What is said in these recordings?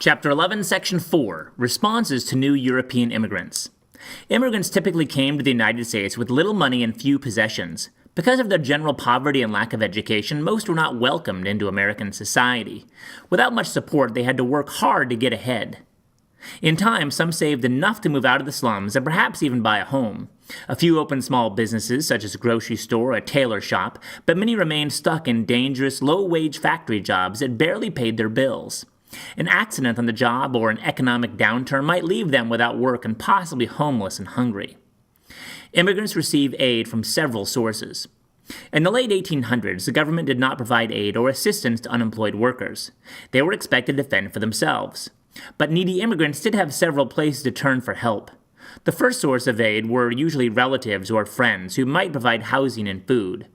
Chapter 11, Section 4, Responses to New European Immigrants. Immigrants typically came to the United States with little money and few possessions. Because of their general poverty and lack of education, most were not welcomed into American society. Without much support, they had to work hard to get ahead. In time, some saved enough to move out of the slums and perhaps even buy a home. A few opened small businesses, such as a grocery store or a tailor shop, but many remained stuck in dangerous, low-wage factory jobs that barely paid their bills. An accident on the job or an economic downturn might leave them without work and possibly homeless and hungry. Immigrants receive aid from several sources. In the late 1800s, the government did not provide aid or assistance to unemployed workers. They were expected to fend for themselves. But needy immigrants did have several places to turn for help. The first source of aid were usually relatives or friends who might provide housing and food.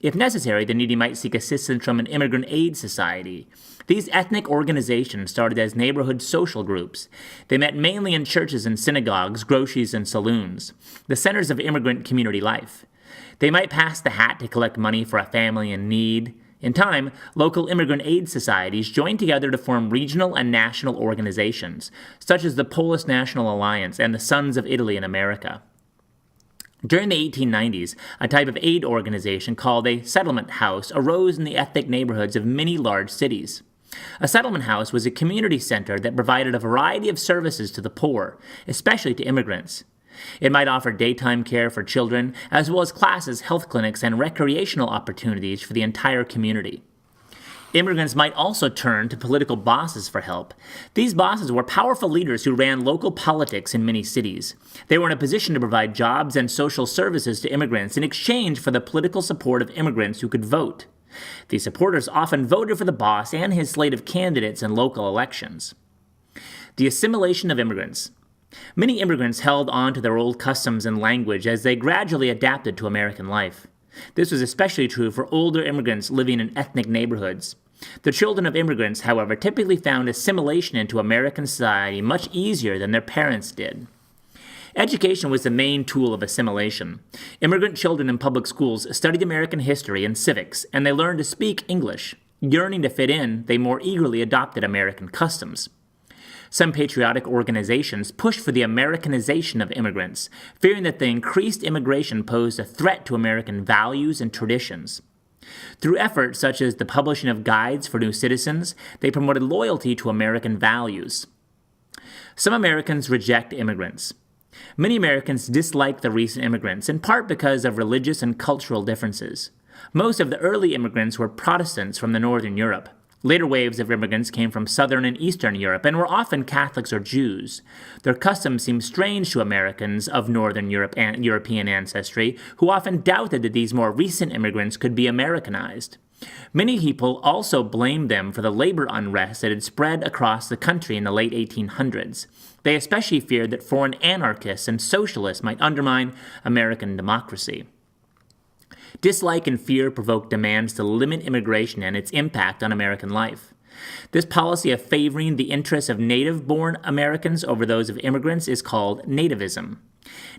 If necessary, the needy might seek assistance from an immigrant aid society. These ethnic organizations started as neighborhood social groups. They met mainly in churches and synagogues, groceries and saloons, the centers of immigrant community life. They might pass the hat to collect money for a family in need. In time, local immigrant aid societies joined together to form regional and national organizations, such as the Polish National Alliance and the Sons of Italy in America. During the 1890s, a type of aid organization called a settlement house arose in the ethnic neighborhoods of many large cities. A settlement house was a community center that provided a variety of services to the poor, especially to immigrants. It might offer daytime care for children, as well as classes, health clinics, and recreational opportunities for the entire community. Immigrants might also turn to political bosses for help. These bosses were powerful leaders who ran local politics in many cities. They were in a position to provide jobs and social services to immigrants in exchange for the political support of immigrants who could vote. These supporters often voted for the boss and his slate of candidates in local elections. The assimilation of immigrants. Many immigrants held on to their old customs and language as they gradually adapted to American life. This was especially true for older immigrants living in ethnic neighborhoods. The children of immigrants, however, typically found assimilation into American society much easier than their parents did. Education was the main tool of assimilation. Immigrant children in public schools studied American history and civics, and they learned to speak English. Yearning to fit in, they more eagerly adopted American customs. Some patriotic organizations pushed for the Americanization of immigrants, fearing that the increased immigration posed a threat to American values and traditions. Through efforts such as the publishing of guides for new citizens, they promoted loyalty to American values. Some Americans reject immigrants. Many Americans dislike the recent immigrants, in part because of religious and cultural differences. Most of the early immigrants were Protestants from the Northern Europe. Later waves of immigrants came from Southern and Eastern Europe and were often Catholics or Jews. Their customs seemed strange to Americans of Northern Europe and European ancestry, who often doubted that these more recent immigrants could be Americanized. Many people also blamed them for the labor unrest that had spread across the country in the late 1800s. They especially feared that foreign anarchists and socialists might undermine American democracy. Dislike and fear provoked demands to limit immigration and its impact on American life. This policy of favoring the interests of native-born Americans over those of immigrants is called Nativism.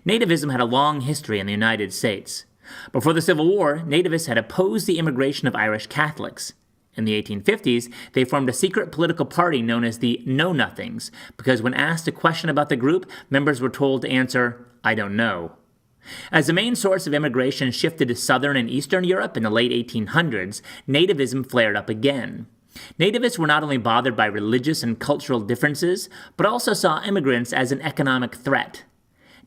Nativism had a long history in the United States. Before the Civil War, nativists had opposed the immigration of Irish Catholics. In the 1850s, they formed a secret political party known as the Know-Nothings, because when asked a question about the group, members were told to answer, "I don't know." As the main source of immigration shifted to Southern and Eastern Europe in the late 1800s, nativism flared up again. Nativists were not only bothered by religious and cultural differences, but also saw immigrants as an economic threat.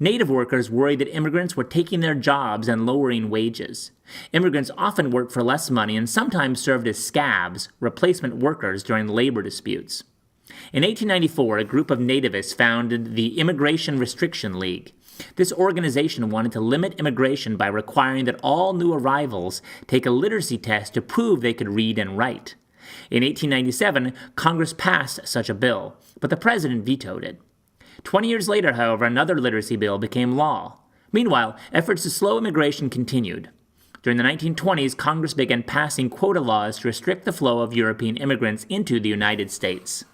Native workers worried that immigrants were taking their jobs and lowering wages. Immigrants often worked for less money and sometimes served as scabs, replacement workers during labor disputes. In 1894, a group of nativists founded the Immigration Restriction League. This organization wanted to limit immigration by requiring that all new arrivals take a literacy test to prove they could read and write. In 1897, Congress passed such a bill, but the president vetoed it. 20 years later, however, another literacy bill became law. Meanwhile, efforts to slow immigration continued. During the 1920s, Congress began passing quota laws to restrict the flow of European immigrants into the United States.